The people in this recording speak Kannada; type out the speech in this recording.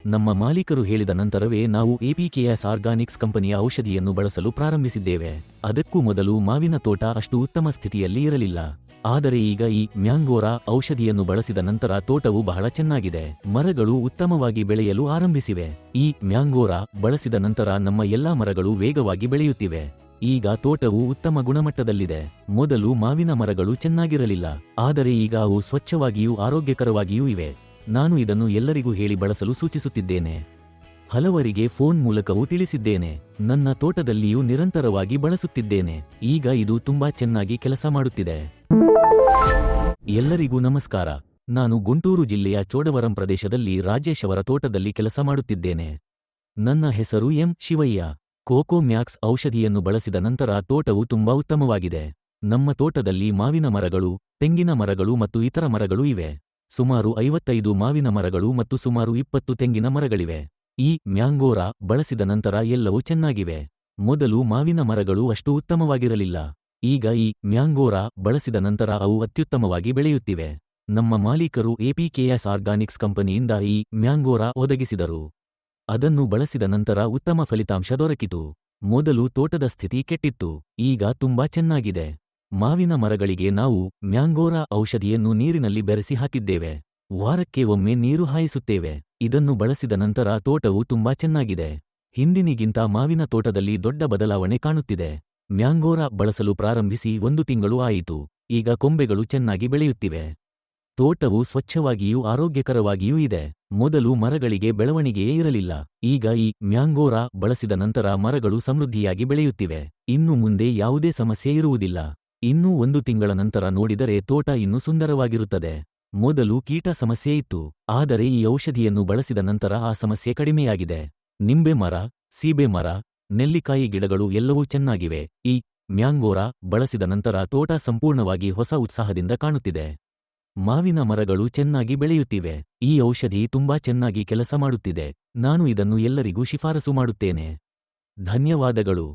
ನಮ್ಮ ಮಾಲೀಕರು ಹೇಳಿದ ನಂತರವೇ ನಾವು ಎಪಿಕೆಎಸ್ ಆರ್ಗಾನಿಕ್ಸ್ ಕಂಪನಿಯ ಔಷಧಿಯನ್ನು ಬಳಸಲು ಪ್ರಾರಂಭಿಸಿದ್ದೇವೆ. ಅದಕ್ಕೂ ಮೊದಲು ಮಾವಿನ ತೋಟ ಅಷ್ಟು ಉತ್ತಮ ಸ್ಥಿತಿಯಲ್ಲಿ ಇರಲಿಲ್ಲ. ಆದರೆ ಈಗ ಈ ಮ್ಯಾಂಗೋರಾ ಔಷಧಿಯನ್ನು ಬಳಸಿದ ನಂತರ ತೋಟವು ಬಹಳ ಚೆನ್ನಾಗಿದೆ. ಮರಗಳು ಉತ್ತಮವಾಗಿ ಬೆಳೆಯಲು ಆರಂಭಿಸಿವೆ. ಈ ಮ್ಯಾಂಗೋರಾ ಬಳಸಿದ ನಂತರ ನಮ್ಮ ಎಲ್ಲಾ ಮರಗಳು ವೇಗವಾಗಿ ಬೆಳೆಯುತ್ತಿವೆ. ಈಗ ತೋಟವು ಉತ್ತಮ ಗುಣಮಟ್ಟದಲ್ಲಿದೆ. ಮೊದಲು ಮಾವಿನ ಮರಗಳು ಚೆನ್ನಾಗಿರಲಿಲ್ಲ, ಆದರೆ ಈಗ ಅವು ಸ್ವಚ್ಛವಾಗಿಯೂ ಆರೋಗ್ಯಕರವಾಗಿಯೂ ಇವೆ. ನಾನು ಇದನ್ನು ಎಲ್ಲರಿಗೂ ಹೇಳಿ ಬಳಸಲು ಸೂಚಿಸುತ್ತಿದ್ದೇನೆ. ಹಲವರಿಗೆ ಫೋನ್ ಮೂಲಕವೂ ತಿಳಿಸಿದ್ದೇನೆ. ನನ್ನ ತೋಟದಲ್ಲಿಯೂ ನಿರಂತರವಾಗಿ ಬಳಸುತ್ತಿದ್ದೇನೆ. ಈಗ ಇದು ತುಂಬಾ ಚೆನ್ನಾಗಿ ಕೆಲಸ ಮಾಡುತ್ತಿದೆ. ಎಲ್ಲರಿಗೂ ನಮಸ್ಕಾರ. ನಾನು ಗುಂಟೂರು ಜಿಲ್ಲೆಯ ಚೋಡವರಂ ಪ್ರದೇಶದಲ್ಲಿ ರಾಜೇಶ್ ಅವರ ತೋಟದಲ್ಲಿ ಕೆಲಸ ಮಾಡುತ್ತಿದ್ದೇನೆ. ನನ್ನ ಹೆಸರು ಎಂ ಶಿವಯ್ಯ. ಕೋಕೋ ಮ್ಯಾಕ್ಸ್ ಔಷಧಿಯನ್ನು ಬಳಸಿದ ನಂತರ ತೋಟವು ತುಂಬಾ ಉತ್ತಮವಾಗಿದೆ. ನಮ್ಮ ತೋಟದಲ್ಲಿ ಮಾವಿನ ಮರಗಳು, ತೆಂಗಿನ ಮರಗಳು ಮತ್ತು ಇತರ ಮರಗಳು ಇವೆ. ಸುಮಾರು 55 ಮಾವಿನ ಮರಗಳು ಮತ್ತು ಸುಮಾರು 20 ತೆಂಗಿನ ಮರಗಳಿವೆ. ಈ ಮ್ಯಾಂಗೋರಾ ಬಳಸಿದ ನಂತರ ಎಲ್ಲವೂ ಚೆನ್ನಾಗಿವೆ. ಮೊದಲು ಮಾವಿನ ಮರಗಳು ಅಷ್ಟು ಉತ್ತಮವಾಗಿರಲಿಲ್ಲ. ಈಗ ಈ ಮ್ಯಾಂಗೋರಾ ಬಳಸಿದ ನಂತರ ಅವು ಅತ್ಯುತ್ತಮವಾಗಿ ಬೆಳೆಯುತ್ತಿವೆ. ನಮ್ಮ ಮಾಲೀಕರು ಎಪಿಕೆಎಸ್ ಆರ್ಗಾನಿಕ್ಸ್ ಕಂಪನಿಯಿಂದ ಈ ಮ್ಯಾಂಗೋರಾ ಒದಗಿಸಿದರು. ಅದನ್ನು ಬಳಸಿದ ನಂತರ ಉತ್ತಮ ಫಲಿತಾಂಶ ದೊರಕಿತು. ಮೊದಲು ತೋಟದ ಸ್ಥಿತಿ ಕೆಟ್ಟಿತ್ತು, ಈಗ ತುಂಬಾ ಚೆನ್ನಾಗಿದೆ. ಮಾವಿನ ಮರಗಳಿಗೆ ನಾವು ಮ್ಯಾಂಗೋರಾ ಔಷಧಿಯನ್ನು ನೀರಿನಲ್ಲಿ ಬೆರೆಸಿ ಹಾಕಿದ್ದೇವೆ. ವಾರಕ್ಕೆ ಒಮ್ಮೆ ನೀರು ಹಾಯಿಸುತ್ತೇವೆ. ಇದನ್ನು ಬಳಸಿದ ನಂತರ ತೋಟವು ತುಂಬಾ ಚೆನ್ನಾಗಿದೆ. ಹಿಂದಿನಿಗಿಂತ ಮಾವಿನ ತೋಟದಲ್ಲಿ ದೊಡ್ಡ ಬದಲಾವಣೆ ಕಾಣುತ್ತಿದೆ. ಮ್ಯಾಂಗೋರಾ ಬಳಸಲು ಪ್ರಾರಂಭಿಸಿ 1 ತಿಂಗಳು ಆಯಿತು. ಈಗ ಕೊಂಬೆಗಳು ಚೆನ್ನಾಗಿ ಬೆಳೆಯುತ್ತಿವೆ. ತೋಟವು ಸ್ವಚ್ಛವಾಗಿಯೂ ಆರೋಗ್ಯಕರವಾಗಿಯೂ ಇದೆ. ಮೊದಲು ಮರಗಳಿಗೆ ಬೆಳವಣಿಗೆಯೇ ಇರಲಿಲ್ಲ. ಈಗ ಈ ಮ್ಯಾಂಗೋರಾ ಬಳಸಿದ ನಂತರ ಮರಗಳು ಸಮೃದ್ಧಿಯಾಗಿ ಬೆಳೆಯುತ್ತಿವೆ. ಇನ್ನು ಮುಂದೆ ಯಾವುದೇ ಸಮಸ್ಯೆ ಇರುವುದಿಲ್ಲ. ಇನ್ನೂ 1 ತಿಂಗಳ ನಂತರ ನೋಡಿದರೆ ತೋಟ ಇನ್ನೂ ಸುಂದರವಾಗಿರುತ್ತದೆ. ಮೊದಲು ಕೀಟ ಸಮಸ್ಯೆ ಇತ್ತು, ಆದರೆ ಈ ಔಷಧಿಯನ್ನು ಬಳಸಿದ ನಂತರ ಆ ಸಮಸ್ಯೆ ಕಡಿಮೆಯಾಗಿದೆ. ನಿಂಬೆ ಮರ, ಸೀಬೆ ಮರ, ನೆಲ್ಲಿಕಾಯಿ ಗಿಡಗಳು ಎಲ್ಲವೂ ಚೆನ್ನಾಗಿವೆ. ಈ ಮ್ಯಾಂಗೋರಾ ಬಳಸಿದ ನಂತರ ತೋಟ ಸಂಪೂರ್ಣವಾಗಿ ಹೊಸ ಉತ್ಸಾಹದಿಂದ ಕಾಣುತ್ತಿದೆ. ಮಾವಿನ ಮರಗಳು ಚೆನ್ನಾಗಿ ಬೆಳೆಯುತ್ತಿವೆ. ಈ ಔಷಧಿ ತುಂಬಾ ಚೆನ್ನಾಗಿ ಕೆಲಸ ಮಾಡುತ್ತಿದೆ. ನಾನು ಇದನ್ನು ಎಲ್ಲರಿಗೂ ಶಿಫಾರಸು ಮಾಡುತ್ತೇನೆ. ಧನ್ಯವಾದಗಳು.